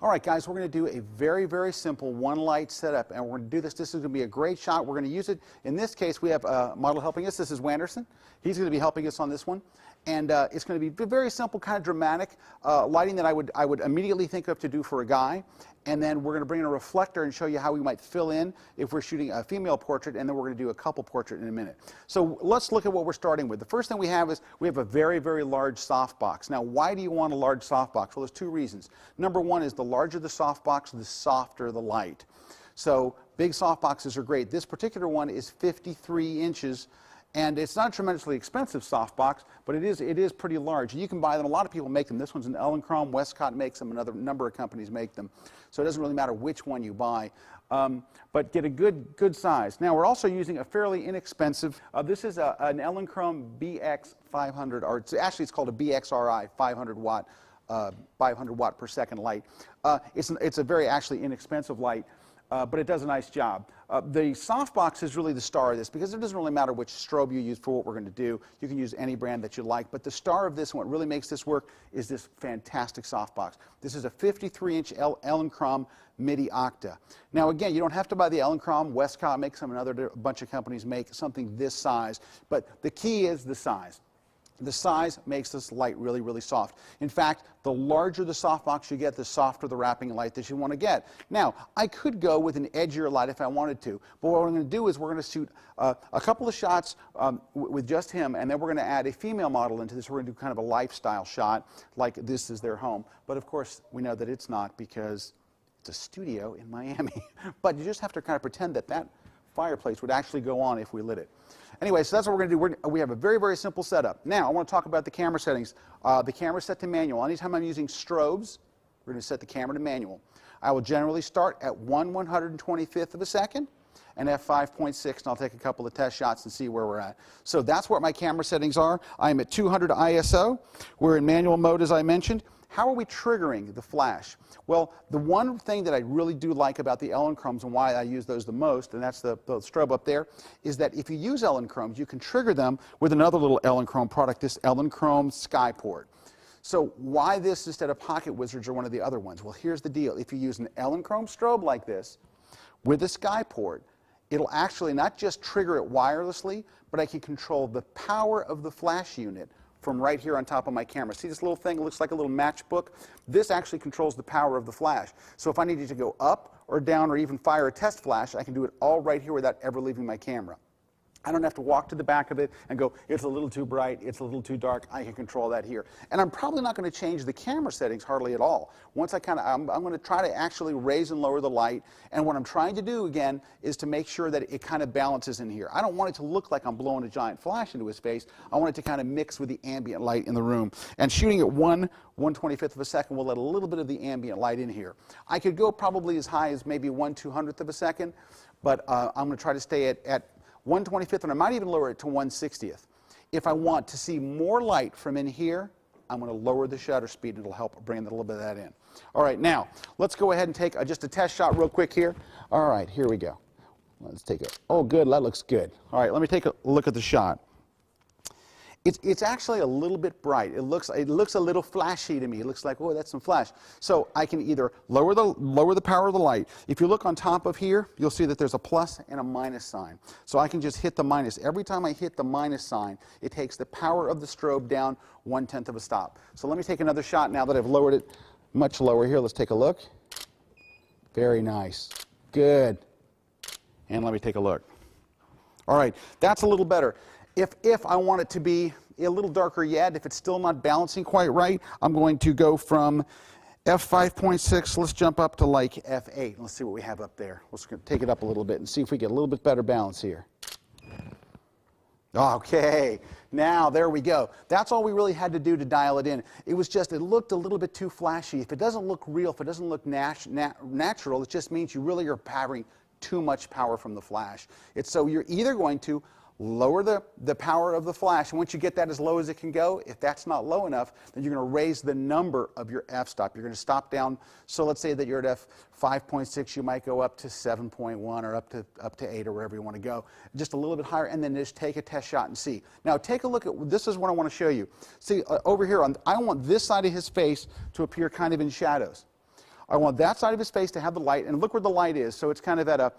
All right, guys, we're going to do a very, very simple one light setup, and we're going to do this. This is going to be a great shot. We're going to use it. In this case, we have a model helping us. This is Wanderson. He's going to be helping us on this one. And it's going to be very simple, kind of dramatic lighting that I would immediately think of to do for a guy. And then we're going to bring in a reflector and show you how we might fill in if we're shooting a female portrait, and then we're going to do a couple portrait in a minute. So let's look at what we're starting with. The first thing we have is we have a very, very large softbox. Now, why do you want a large softbox? Well, there's two reasons. Number one is the larger the softbox, the softer the light. So big softboxes are great. This particular one is 53 inches. And it's not a tremendously expensive softbox, but it is pretty large. You can buy them. A lot of people make them. This one's an Elinchrom. Westcott makes them. Another number of companies make them. So it doesn't really matter which one you buy. But get a good size. Now, we're also using a fairly inexpensive, this is an Elinchrom BX500, or it's called a BXRI 500 watt per second light. It's a very actually inexpensive light. But it does a nice job. The softbox is really the star of this because it doesn't really matter which strobe you use for what we're going to do. You can use any brand that you like. But the star of this, and what really makes this work, is this fantastic softbox. This is a 53-inch Elinchrom MIDI Octa. Now, again, you don't have to buy the Elinchrom. Westcott makes them, and a bunch of companies make something this size. But the key is the size. The size makes this light really, really soft. In fact, the larger the softbox you get, the softer the wrapping light that you want to get. Now, I could go with an edgier light if I wanted to, but what I'm going to do is we're going to shoot a couple of shots with just him, and then we're going to add a female model into this. We're going to do kind of a lifestyle shot, like this is their home. But of course, we know that it's not because it's a studio in Miami. But you just have to kind of pretend that that fireplace would actually go on if we lit it. Anyway, so that's what we're going to do. We have a very, very simple setup. Now, I want to talk about the camera settings. The camera is set to manual. Anytime I'm using strobes, we're going to set the camera to manual. I will generally start at 1/125th of a second and f5.6, and I'll take a couple of test shots and see where we're at. So that's what my camera settings are. I'm at 200 ISO. We're in manual mode, as I mentioned. How are we triggering the flash? Well, the one thing that I really do like about the Elinchroms and why I use those the most, and that's the strobe up there, is that if you use Elinchroms, you can trigger them with another little Elinchrom product, this Elinchrom Skyport. So why this instead of Pocket Wizards or one of the other ones? Well, here's the deal. If you use an Elinchrom strobe like this with a Skyport, it'll actually not just trigger it wirelessly, but I can control the power of the flash unit from right here on top of my camera. See this little thing? It looks like a little matchbook. This actually controls the power of the flash. So if I needed to go up or down or even fire a test flash, I can do it all right here without ever leaving my camera. I don't have to walk to the back of it and go, it's a little too bright, it's a little too dark. I can control that here. And I'm probably not going to change the camera settings hardly at all. Once I'm going to try to actually raise and lower the light. And what I'm trying to do, again, is to make sure that it kind of balances in here. I don't want it to look like I'm blowing a giant flash into his face. I want it to kind of mix with the ambient light in the room. And shooting at 1/125th of a second will let a little bit of the ambient light in here. I could go probably as high as maybe 1/200th of a second, but I'm going to try to stay at 1/25th, and I might even lower it to 1/60th. If I want to see more light from in here, I'm going to lower the shutter speed, and it'll help bring a little bit of that in. All right, now, let's go ahead and take just a test shot real quick here. All right, here we go. Let's take it. Oh, good, that looks good. All right, let me take a look at the shot. It's actually a little bit bright. It looks a little flashy to me. It looks like, oh, that's some flash. So I can either lower the power of the light. If you look on top of here, you'll see that there's a plus and a minus sign. So I can just hit the minus. Every time I hit the minus sign, it takes the power of the strobe down 1/10 of a stop. So let me take another shot now that I've lowered it much lower here. Let's take a look. Very nice. Good. And let me take a look. All right, that's a little better. If I want it to be a little darker yet, if it's still not balancing quite right, I'm going to go from f5.6, let's jump up to like f8. Let's see what we have up there. Let's take it up a little bit and see if we get a little bit better balance here. Okay, now there we go. That's all we really had to do to dial it in. It was just, it looked a little bit too flashy. If it doesn't look real, if it doesn't look natural, it just means you really are powering too much power from the flash. So you're either going to lower the power of the flash, and once you get that as low as it can go, if that's not low enough, then you're going to raise the number of your f-stop. You're going to stop down. So let's say that you're at f5.6, you might go up to 7.1 or up to 8 or wherever you want to go, just a little bit higher, and then just take a test shot and see. Now take a look at, this is what I want to show you. See, over here, I want this side of his face to appear kind of in shadows. I want that side of his face to have the light, and look where the light is. So it's kind of at a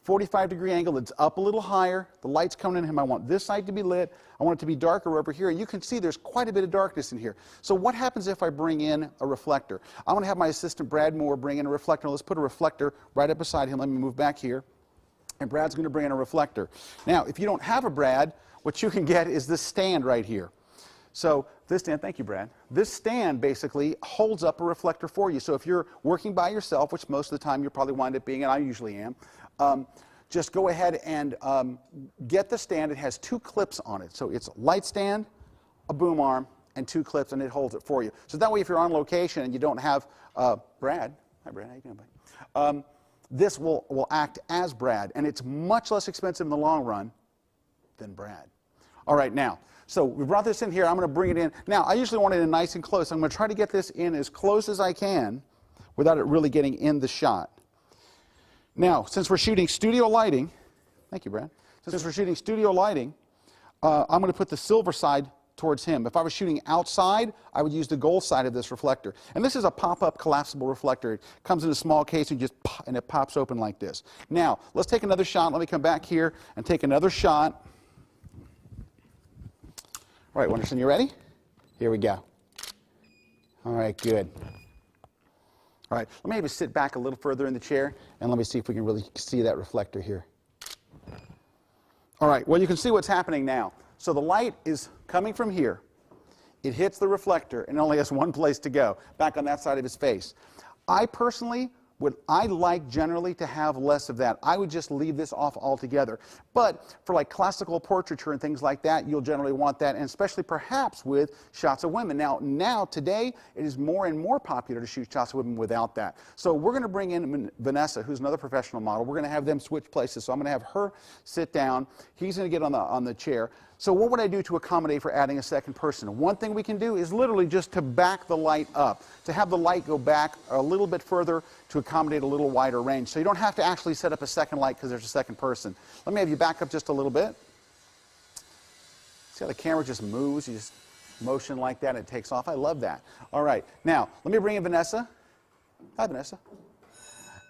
45-degree angle. It's up a little higher. The light's coming in him. I want this side to be lit. I want it to be darker over here. And you can see there's quite a bit of darkness in here. So what happens if I bring in a reflector? I'm going to have my assistant Brad Moore bring in a reflector. Let's put a reflector right up beside him. Let me move back here. And Brad's going to bring in a reflector. Now, if you don't have a Brad, what you can get is this stand right here. So this stand, thank you, Brad. This stand basically holds up a reflector for you. So if you're working by yourself, which most of the time you'll probably wind up being, and I usually am, just go ahead and get the stand. It has 2 clips on it. So it's a light stand, a boom arm, and 2 clips, and it holds it for you. So that way if you're on location and you don't have Brad, hi Brad, how you doing, buddy? This will act as Brad, and it's much less expensive in the long run than Brad. All right, now, so we brought this in here. I'm going to bring it in. Now, I usually want it in nice and close. I'm going to try to get this in as close as I can without it really getting in the shot. Now, since we're shooting studio lighting, thank you, Brad. Since we're shooting studio lighting, I'm going to put the silver side towards him. If I was shooting outside, I would use the gold side of this reflector. And this is a pop-up collapsible reflector. It comes in a small case and it pops open like this. Now, let's take another shot. Let me come back here and take another shot. All right, Wonderson, you ready? Here we go. All right, good. All right, let me maybe sit back a little further in the chair, and let me see if we can really see that reflector here. All right, well, you can see what's happening now. So the light is coming from here. It hits the reflector, and it only has one place to go, back on that side of his face. I personally like generally to have less of that. I would just leave this off altogether. But for like classical portraiture and things like that, you'll generally want that, and especially perhaps with shots of women. Now today, it is more and more popular to shoot shots of women without that. So we're going to bring in Vanessa, who's another professional model. We're going to have them switch places. So I'm going to have her sit down. He's going to get on the chair. So what would I do to accommodate for adding a second person? One thing we can do is literally just to back the light up, to have the light go back a little bit further to accommodate a little wider range. So you don't have to actually set up a second light because there's a second person. Let me have you back up just a little bit. See how the camera just moves? You just motion like that and it takes off. I love that. All right. Now, let me bring in Vanessa. Hi, Vanessa.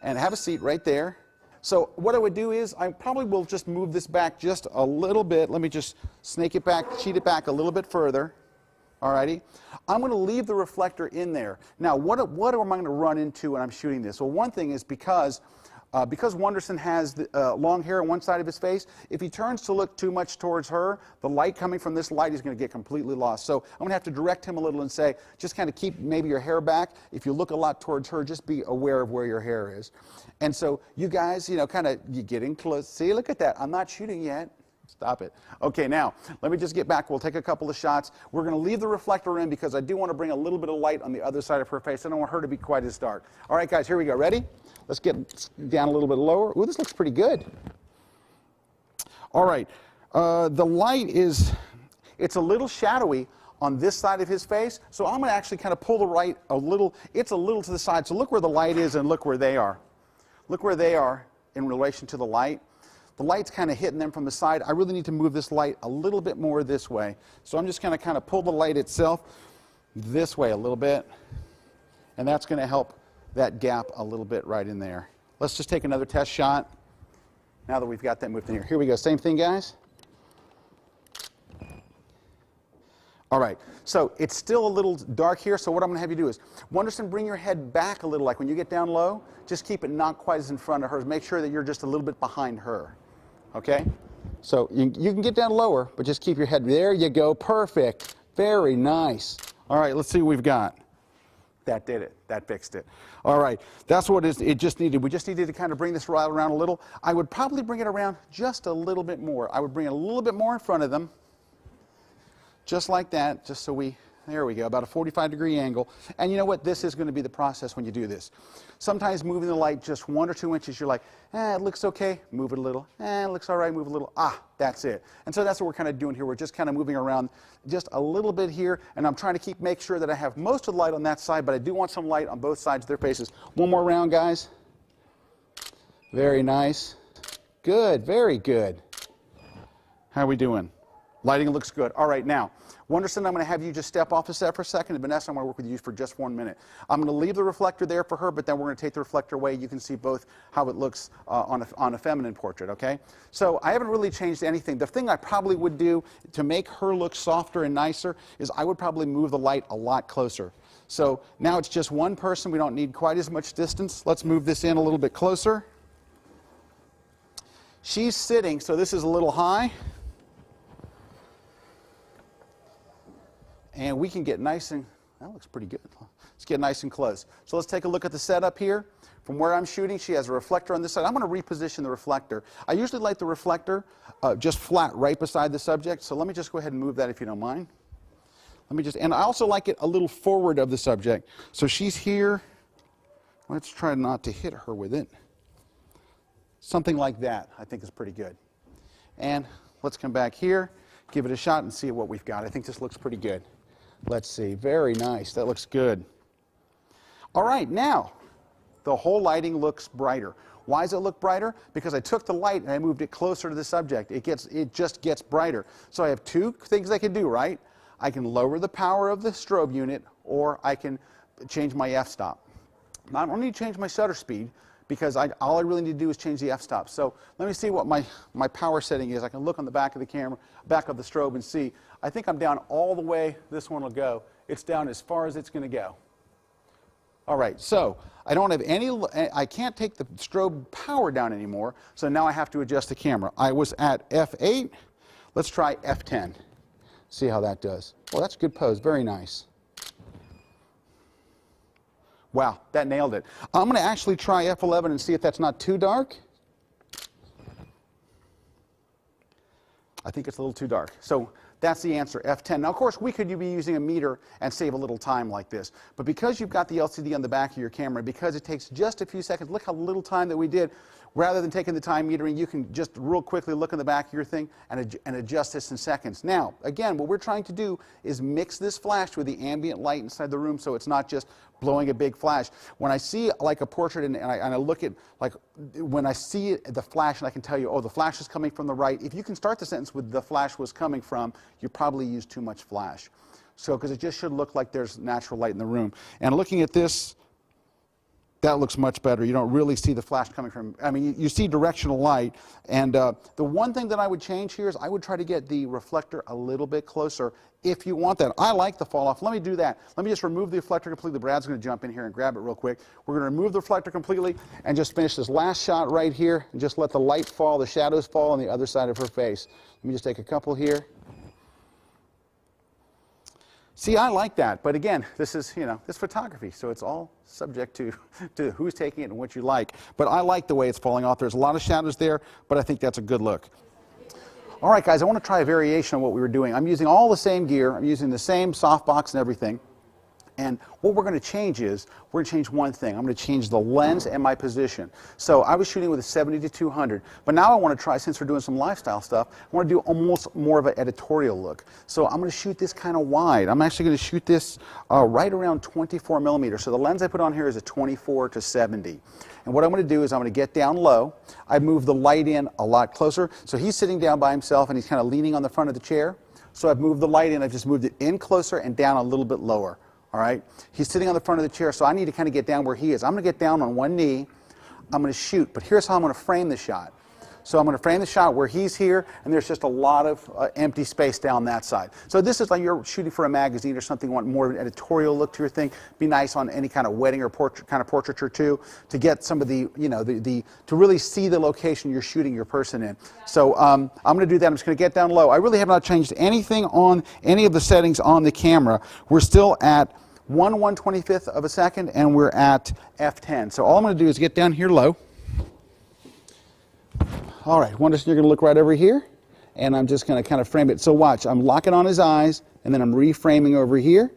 And have a seat right there. So what I would do is I probably will just move this back just a little bit. Let me just snake it back, cheat it back a little bit further. All righty. I'm going to leave the reflector in there. Now, what am I going to run into when I'm shooting this? Well, one thing is because Wonderson has long hair on one side of his face, if he turns to look too much towards her, the light coming from this light is going to get completely lost. So I'm going to have to direct him a little and say, just kind of keep maybe your hair back. If you look a lot towards her, just be aware of where your hair is. And so you guys, you know, you're getting close. See, look at that. I'm not shooting yet. Stop it. Okay, now, let me just get back. We'll take a couple of shots. We're going to leave the reflector in because I do want to bring a little bit of light on the other side of her face. I don't want her to be quite as dark. All right, guys, here we go. Ready? Let's get down a little bit lower. Ooh, this looks pretty good. All right. The light it's a little shadowy on this side of his face, so I'm going to actually kind of pull the light a little. It's a little to the side, so look where the light is and look where they are. Look where they are in relation to the light. The light's kind of hitting them from the side. I really need to move this light a little bit more this way. So I'm just going to kind of pull the light itself this way a little bit, and that's going to help that gap a little bit right in there. Let's just take another test shot now that we've got that moved in here. Here we go. Same thing, guys. All right, so it's still a little dark here, so what I'm going to have you do is, Wonderson, bring your head back a little, like when you get down low, just keep it not quite as in front of hers. Make sure that you're just a little bit behind her, okay? So you can get down lower, but just keep your head, there you go, perfect, very nice. All right, let's see what we've got. That did it, that fixed it. All right, that's what it just needed. We just needed to kind of bring this right around a little. I would probably bring it around just a little bit more. I would bring it a little bit more in front of them. Just like that, just so there we go, about a 45-degree angle. And you know what? This is going to be the process when you do this. Sometimes moving the light just 1 or 2 inches, you're like, it looks okay, move it a little. It looks all right, move a little. That's it. And so that's what we're kind of doing here. We're just kind of moving around just a little bit here, and I'm trying to make sure that I have most of the light on that side, but I do want some light on both sides of their faces. One more round, guys. Very nice. Good, very good. How are we doing? Lighting looks good. All right, now, Wonderson, I'm going to have you just step off the set for a second, and Vanessa, I'm going to work with you for just 1 minute. I'm going to leave the reflector there for her, but then we're going to take the reflector away. You can see both how it looks on a feminine portrait, okay? So I haven't really changed anything. The thing I probably would do to make her look softer and nicer is I would probably move the light a lot closer. So now it's just one person. We don't need quite as much distance. Let's move this in a little bit closer. She's sitting, so this is a little high. And we can get nice and, that looks pretty good. Let's get nice and close. So let's take a look at the setup here. From where I'm shooting, she has a reflector on this side. I'm going to reposition the reflector. I usually like the reflector just flat right beside the subject. So let me just go ahead and move that if you don't mind. Let me just, and I also like it a little forward of the subject. So she's here. Let's try not to hit her with it. Something like that, I think, is pretty good. And let's come back here, give it a shot, and see what we've got. I think this looks pretty good. Let's see. Very nice. That looks good. All right, now the whole lighting looks brighter. Why does it look brighter? Because I took the light and I moved it closer to the subject. It just gets brighter. So I have two things I can do, right? I can lower the power of the strobe unit, or I can change my f-stop. Now, I don't need to change my shutter speed, because all I really need to do is change the f-stop. So let me see what my power setting is. I can look on the back of the camera, back of the strobe, and see. I think I'm down all the way this one will go. It's down as far as it's going to go. All right, so I don't have I can't take the strobe power down anymore, so now I have to adjust the camera. I was at f8. Let's try f10. See how that does. Well, that's a good pose. Very nice. Wow, that nailed it. I'm going to actually try f11 and see if that's not too dark. I think it's a little too dark. So that's the answer, f10. Now, of course, we could be using a meter and save a little time like this. But because you've got the LCD on the back of your camera, because it takes just a few seconds, look how little time that we did. Rather than taking the time metering, you can just real quickly look in the back of your thing and adjust this in seconds. Now, again, what we're trying to do is mix this flash with the ambient light inside the room, so it's not just blowing a big flash. When I see like a portrait and I look at, like, when I see the flash and I can tell you, oh, the flash is coming from the right, if you can start the sentence with the flash was coming from, you probably use too much flash. So, because it just should look like there's natural light in the room. And looking at this, that looks much better. You don't really see the flash coming from, I mean, you see directional light. And the one thing that I would change here is I would try to get the reflector a little bit closer if you want that. I like the fall off. Let me do that. Let me just remove the reflector completely. Brad's going to jump in here and grab it real quick. We're going to remove the reflector completely and just finish this last shot right here and just let the light fall, the shadows fall on the other side of her face. Let me just take a couple here. See, I like that, but again, this is, this photography, so it's all subject to who's taking it and what you like. But I like the way it's falling off. There's a lot of shadows there, but I think that's a good look. All right, guys, I want to try a variation of what we were doing. I'm using all the same gear. I'm using the same softbox and everything. And what we're going to change is, we're going to change one thing. I'm going to change the lens and my position. So I was shooting with a 70-200, but now I want to try, since we're doing some lifestyle stuff, I want to do almost more of an editorial look. So I'm going to shoot this kind of wide. I'm actually going to shoot this right around 24 millimeters. So the lens I put on here is a 24-70. And what I'm going to do is I'm going to get down low. I move the light in a lot closer. So he's sitting down by himself and he's kind of leaning on the front of the chair. So I've moved the light in. I've just moved it in closer and down a little bit lower. All right, he's sitting on the front of the chair, so I need to kind of get down where he is. I'm going to get down on one knee. I'm going to shoot, but here's how I'm going to frame the shot. So I'm going to frame the shot where he's here, and there's just a lot of empty space down that side. So this is like you're shooting for a magazine or something, want more of an editorial look to your thing. Be nice on any kind of wedding or portrait, kind of portraiture too, to get some of the, to really see the location you're shooting your person in. So I'm going to do that. I'm just going to get down low. I really have not changed anything on any of the settings on the camera. We're still at 1/125th of a second, and we're at f10. So all I'm going to do is get down here low. All right, Wonderson, you're going to look right over here, and I'm just going to kind of frame it. So watch, I'm locking on his eyes, and then I'm reframing over here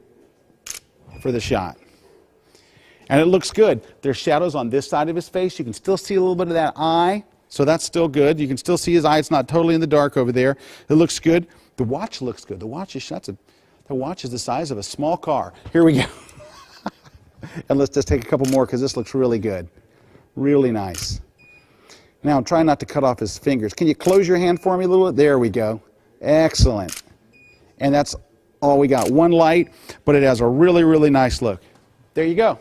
for the shot. And it looks good. There's shadows on this side of his face. You can still see a little bit of that eye, so that's still good. You can still see his eye. It's not totally in the dark over there. It looks good. The watch looks good. The watch is the watch is the size of a small car. Here we go. And let's just take a couple more because this looks really good. Really nice. Now, try not to cut off his fingers. Can you close your hand for me a little bit? There we go. Excellent. And that's Oh, we got one light, but it has a really, really nice look. There you go.